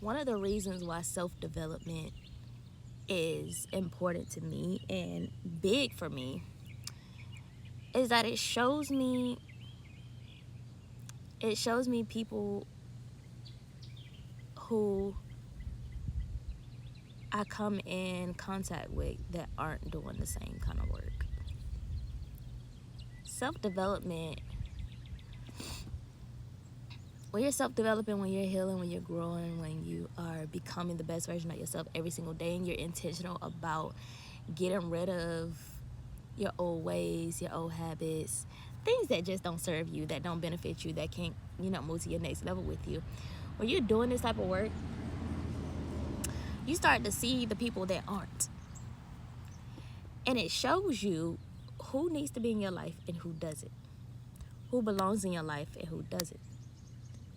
one of the reasons why self-development is important to me and big for me is that it shows me people who I come in contact with that aren't doing the same kind of work. Self-development, when you're self-developing, when you're healing, when you're growing, when you are becoming the best version of yourself every single day, and you're intentional about getting rid of your old ways, your old habits, things that just don't serve you, that don't benefit you, that can't, move to your next level with you. When you're doing this type of work, you start to see the people that aren't. And it shows you who needs to be in your life and who doesn't. Who belongs in your life and who doesn't.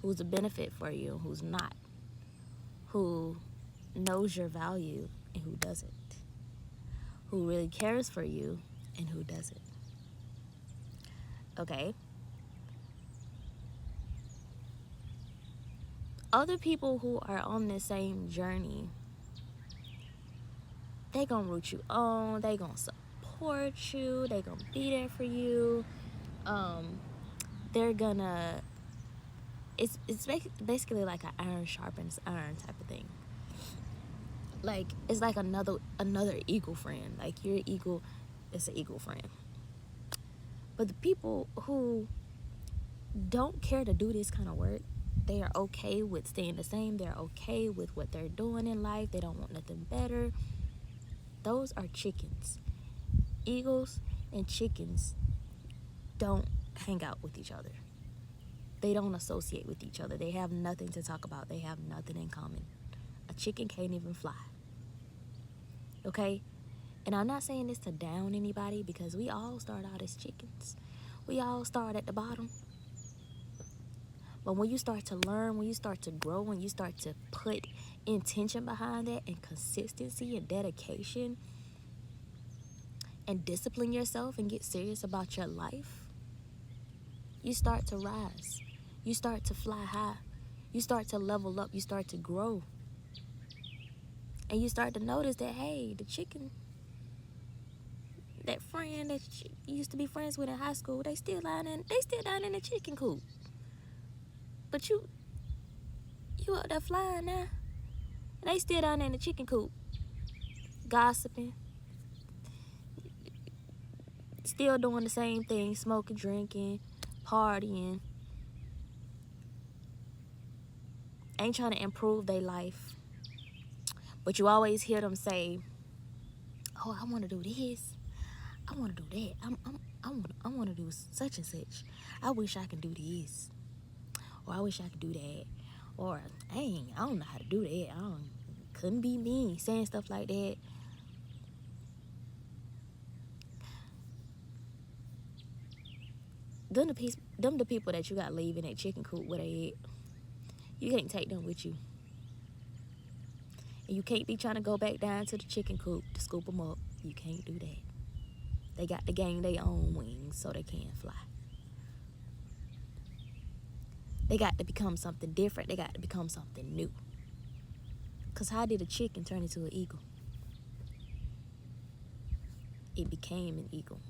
Who's a benefit for you and who's not. Who knows your value and who doesn't. Who really cares for you and who doesn't. Okay? Other people who are on the same journey, they gonna root you on, they gonna support you, they gonna be there for you. They're gonna, it's basically like an iron sharpens iron type of thing. Like, it's like another eagle friend. Like, your eagle is an eagle friend. But the people who don't care to do this kind of work, they are okay with staying the same. They're okay with what they're doing in life. They don't want nothing better. Those are chickens. Eagles and chickens don't hang out with each other. They don't associate with each other. They have nothing to talk about. They have nothing in common. A chicken can't even fly. Okay? And I'm not saying this to down anybody, because we all start out as chickens. We all start at the bottom. But when you start to learn, when you start to grow, when you start to put intention behind that, and consistency and dedication, and discipline yourself and get serious about your life, you start to rise. You start to fly high. You start to level up. You start to grow. And you start to notice that, hey, the chicken, that friend that you used to be friends with in high school, they still down in the chicken coop. But you up there flying now. And they still down in the chicken coop, gossiping, still doing the same thing, smoking, drinking, partying. Ain't trying to improve their life. But you always hear them say, oh, I want to do this. I want to do that. I want to do such and such. I wish I could do this. Or I wish I could do that. Or, dang, I don't know how to do that. Couldn't be me, saying stuff like that. Them the people that you got leaving that chicken coop where they at. You can't take them with you. And you can't be trying to go back down to the chicken coop to scoop them up. You can't do that. They got to gain their own wings so they can fly. They got to become something different. They got to become something new. Because how did a chicken turn into an eagle? It became an eagle.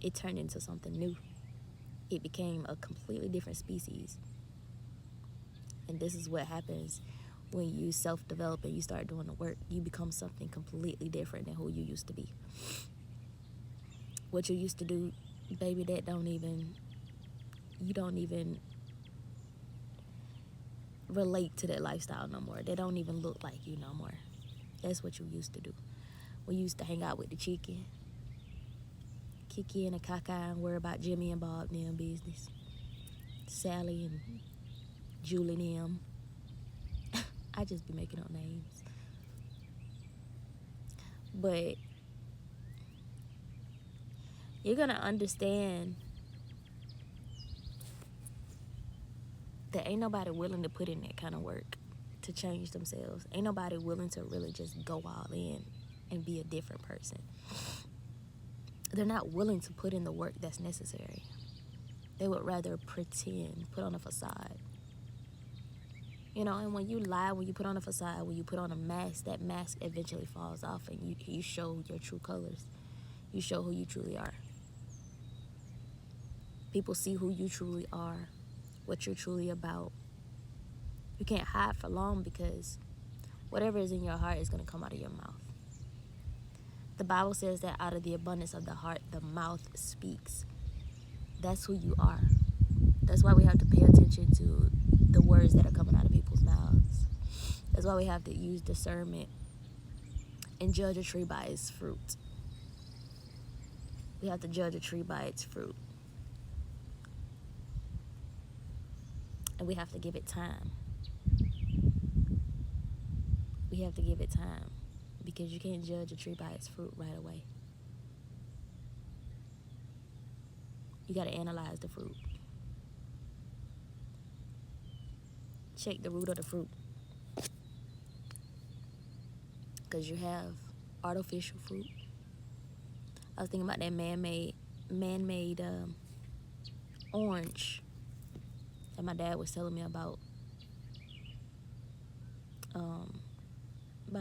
It turned into something new. It became a completely different species. And this is what happens when you self-develop and you start doing the work. You become something completely different than who you used to be. What you used to do, baby, you don't even relate to that lifestyle no more. They don't even look like you no more. That's what you used to do. We used to hang out with the chicken, Kiki and the Kaka, and worry about Jimmy and Bob and them business. Sally and Julie and them. I just be making up names. But you're gonna understand that ain't nobody willing to put in that kind of work to change themselves. Ain't nobody willing to really just go all in and be a different person. They're not willing to put in the work that's necessary. They would rather pretend, put on a facade. You know, and when you lie, when you put on a facade, when you put on a mask, that mask eventually falls off and you show your true colors. You show who you truly are. People see who you truly are, what you're truly about. You can't hide for long because whatever is in your heart is going to come out of your mouth. The Bible says that out of the abundance of the heart, the mouth speaks. That's who you are. That's why we have to pay attention to the words that are coming out of people's mouths. That's why we have to use discernment and judge a tree by its fruit. We have to judge a tree by its fruit. And we have to give it time. We have to give it time because you can't judge a tree by its fruit right away. You got to analyze the fruit. Check the root of the fruit. Because you have artificial fruit. I was thinking about that man-made orange that my dad was telling me about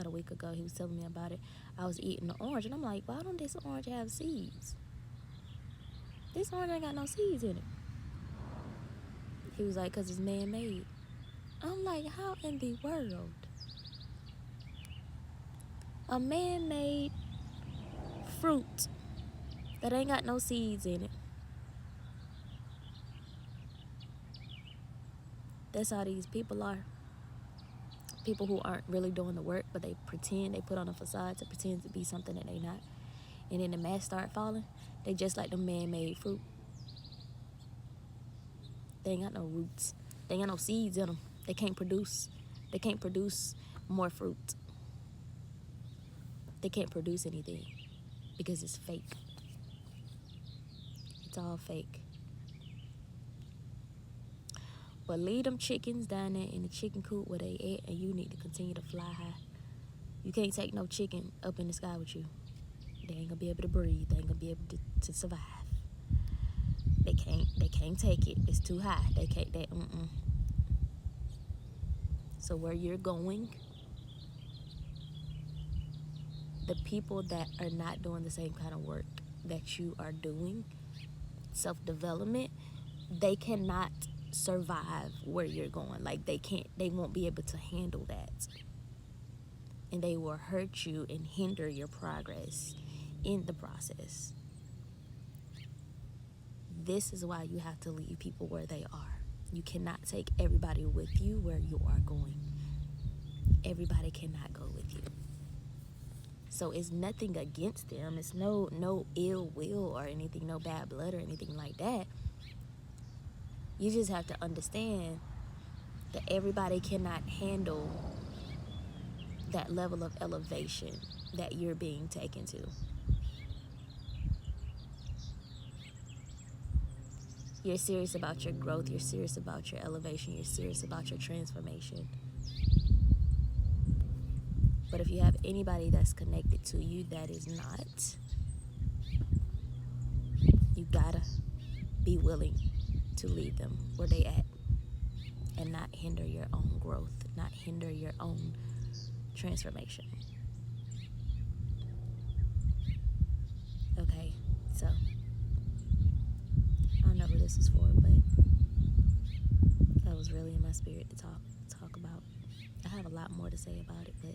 a week ago. He was telling me about it. I was eating the orange and I'm like, why don't this orange have seeds? This orange ain't got no seeds in it. He was like, because it's man-made. I'm like, how in the world? A man-made fruit that ain't got no seeds in it. That's how these people are. People who aren't really doing the work, but they pretend, they put on a facade to pretend to be something that they not. And then the mask start falling. They just like the man-made fruit. They ain't got no roots. They ain't got no seeds in them. They can't produce. They can't produce more fruit. They can't produce anything because it's fake. It's all fake. But leave them chickens down there in the chicken coop where they at, and you need to continue to fly high. You can't take no chicken up in the sky with you. They ain't gonna be able to breathe. They ain't gonna be able to survive. They can't take it. It's too high. They can't. So where you're going, the people that are not doing the same kind of work that you are doing, self-development, they cannot survive where you're going. Like they won't be able to handle that. And they will hurt you and hinder your progress in the process. This is why you have to leave people where they are. You cannot take everybody with you where you are going. Everybody cannot go with you. So it's nothing against them. It's no ill will or anything, no bad blood or anything like that. You just have to understand that everybody cannot handle that level of elevation that you're being taken to. You're serious about your growth. You're serious about your elevation. You're serious about your transformation. But if you have anybody that's connected to you that is not, you gotta be willing to leave them where they at and not hinder your own growth, not hinder your own transformation. Okay, so I don't know who this is for, but that was really in my spirit to talk about. I have a lot more to say about it, but